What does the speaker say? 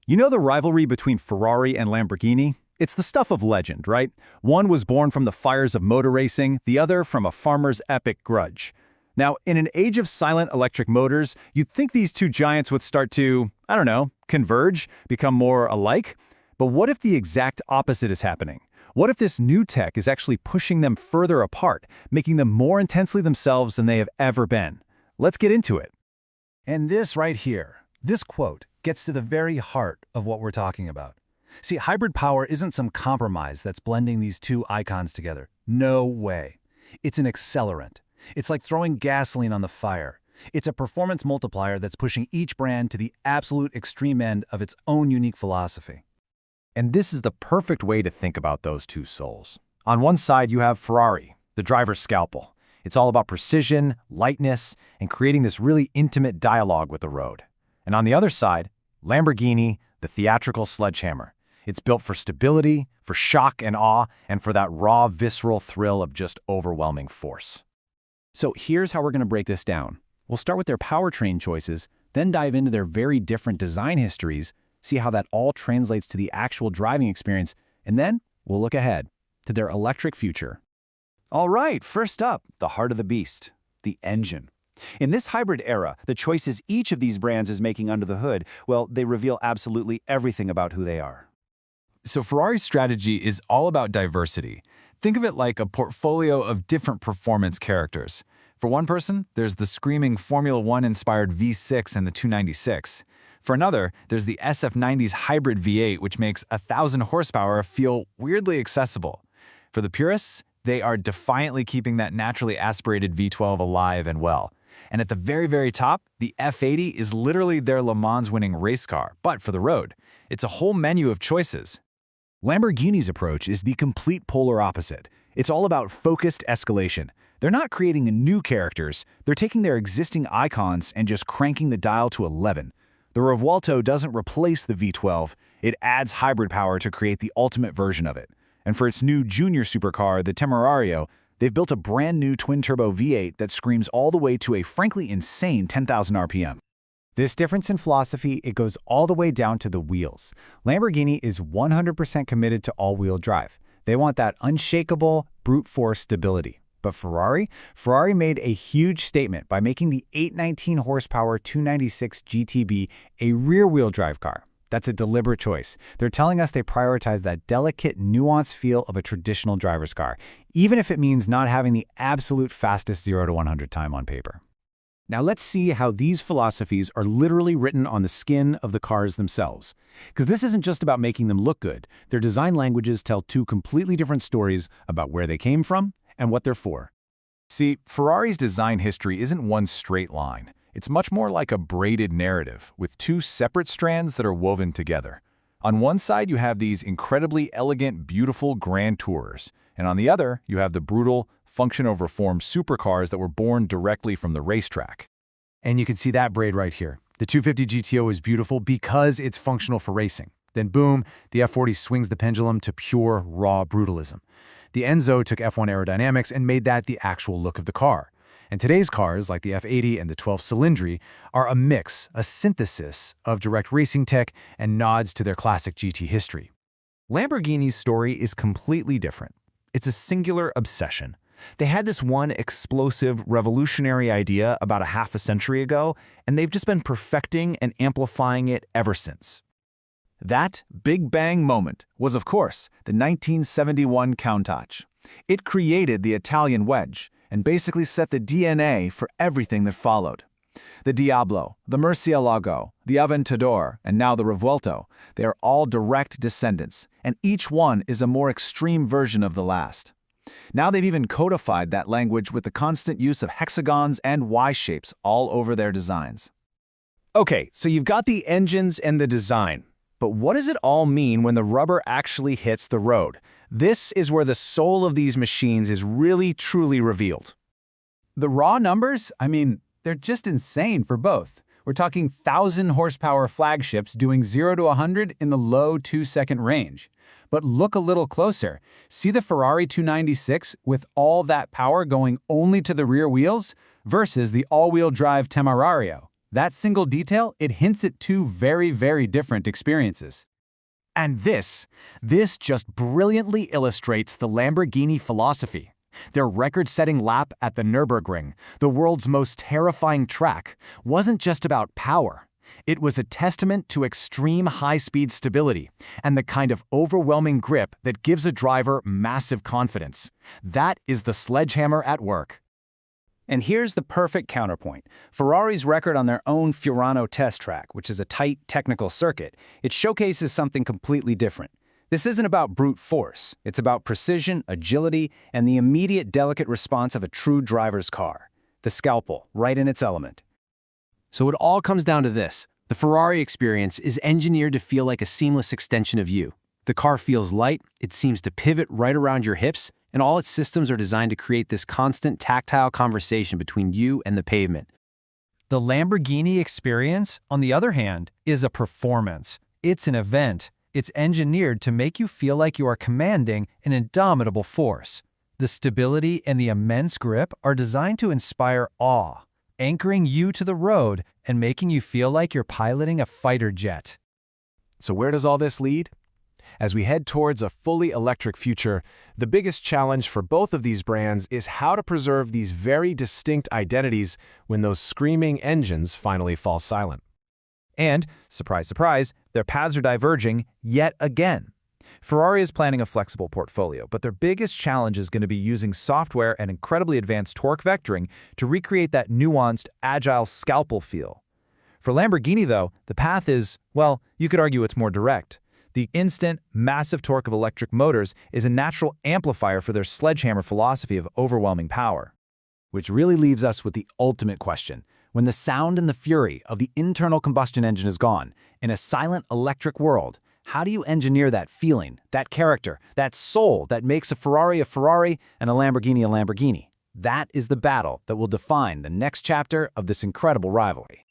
You know the rivalry between Ferrari and Lamborghini? It's the stuff of legend, right? One was born from the fires of motor racing, the other from a farmer's epic grudge. Now, in an age of silent electric motors, you'd think these two giants would start to, I don't know, converge, become more alike? But what if the exact opposite is happening? What if this new tech is actually pushing them further apart, making them more intensely themselves than they have ever been? Let's get into it. And this right here, this quote, gets to the very heart of what we're talking about. See, hybrid power isn't some compromise that's blending these two icons together. No way. It's an accelerant. It's like throwing gasoline on the fire. It's a performance multiplier that's pushing each brand to the absolute extreme end of its own unique philosophy. And this is the perfect way to think about those two souls. On one side, you have Ferrari, the driver's scalpel. It's all about precision, lightness, and creating this really intimate dialogue with the road. And on the other side, Lamborghini, the theatrical sledgehammer. It's built for stability, for shock and awe, and for that raw, visceral thrill of just overwhelming force. So here's how we're going to break this down. We'll start with their powertrain choices, then dive into their very different design histories, see how that all translates to the actual driving experience, and then we'll look ahead to their electric future. All right, first up, the heart of the beast, the engine. In this hybrid era, the choices each of these brands is making under the hood, well, they reveal absolutely everything about who they are. So Ferrari's strategy is all about diversity. Think of it like a portfolio of different performance characters. For one person, there's the screaming Formula One-inspired V6 and the 296. For another, there's the SF90's hybrid V8, which makes 1,000 horsepower feel weirdly accessible. For the purists, they are defiantly keeping that naturally aspirated V12 alive and well. And at the very, very top, the F80 is literally their Le Mans-winning race car, but for the road. It's a whole menu of choices. Lamborghini's approach is the complete polar opposite. It's all about focused escalation. They're not creating new characters, they're taking their existing icons and just cranking the dial to 11. The Revuelto doesn't replace the V12, it adds hybrid power to create the ultimate version of it. And for its new junior supercar, the Temerario, they've built a brand new twin-turbo V8 that screams all the way to a frankly insane 10,000 RPM. This difference in philosophy, it goes all the way down to the wheels. Lamborghini is 100% committed to all-wheel drive. They want that unshakable, brute force stability. But Ferrari made a huge statement by making the 819 horsepower 296 GTB a rear-wheel drive car. That's a deliberate choice. They're telling us they prioritize that delicate, nuanced feel of a traditional driver's car, even if it means not having the absolute fastest 0 to 100 time on paper. Now let's see how these philosophies are literally written on the skin of the cars themselves. Because this isn't just about making them look good. Their design languages tell two completely different stories about where they came from and what they're for. See, Ferrari's design history isn't one straight line. It's much more like a braided narrative, with two separate strands that are woven together. On one side, you have these incredibly elegant, beautiful Grand Tourers, and on the other, you have the brutal, function-over-form supercars that were born directly from the racetrack. And you can see that braid right here. The 250 GTO is beautiful because it's functional for racing. Then boom, the F40 swings the pendulum to pure, raw brutalism. The Enzo took F1 aerodynamics and made that the actual look of the car. And today's cars, like the F80 and the 12-cylindry, are a mix, a synthesis of direct racing tech and nods to their classic GT history. Lamborghini's story is completely different. It's a singular obsession. They had this one explosive, revolutionary idea about a half a century ago, and they've just been perfecting and amplifying it ever since. That big bang moment was, of course, the 1971 Countach. It created the Italian wedge and basically set the DNA for everything that followed. The Diablo, the Murcielago, the Aventador, and now the Revuelto, they are all direct descendants, and each one is a more extreme version of the last. Now they've even codified that language with the constant use of hexagons and Y-shapes all over their designs. Okay, so you've got the engines and the design. But what does it all mean when the rubber actually hits the road? This is where the soul of these machines is really, truly revealed. The raw numbers, they're just insane for both. We're talking 1,000 horsepower flagships doing 0 to 100 in the low 2-second range. But look a little closer. See the Ferrari 296 with all that power going only to the rear wheels versus the all-wheel drive Temerario. That single detail, it hints at two very, very different experiences. And this just brilliantly illustrates the Lamborghini philosophy. Their record-setting lap at the Nürburgring, the world's most terrifying track, wasn't just about power. It was a testament to extreme high-speed stability and the kind of overwhelming grip that gives a driver massive confidence. That is the sledgehammer at work. And here's the perfect counterpoint. Ferrari's record on their own Fiorano test track, which is a tight, technical circuit, it showcases something completely different. This isn't about brute force. It's about precision, agility, and the immediate delicate response of a true driver's car. The scalpel, right in its element. So it all comes down to this. The Ferrari experience is engineered to feel like a seamless extension of you. The car feels light, it seems to pivot right around your hips, and all its systems are designed to create this constant tactile conversation between you and the pavement. The Lamborghini experience, on the other hand, is a performance. It's an event. It's engineered to make you feel like you are commanding an indomitable force. The stability and the immense grip are designed to inspire awe, anchoring you to the road and making you feel like you're piloting a fighter jet. So where does all this lead? As we head towards a fully electric future, the biggest challenge for both of these brands is how to preserve these very distinct identities when those screaming engines finally fall silent. And, surprise, surprise, their paths are diverging yet again. Ferrari is planning a flexible portfolio, but their biggest challenge is going to be using software and incredibly advanced torque vectoring to recreate that nuanced, agile scalpel feel. For Lamborghini, though, the path is, well, you could argue it's more direct. The instant, massive torque of electric motors is a natural amplifier for their sledgehammer philosophy of overwhelming power. Which really leaves us with the ultimate question. When the sound and the fury of the internal combustion engine is gone, in a silent electric world, how do you engineer that feeling, that character, that soul that makes a Ferrari and a Lamborghini a Lamborghini? That is the battle that will define the next chapter of this incredible rivalry.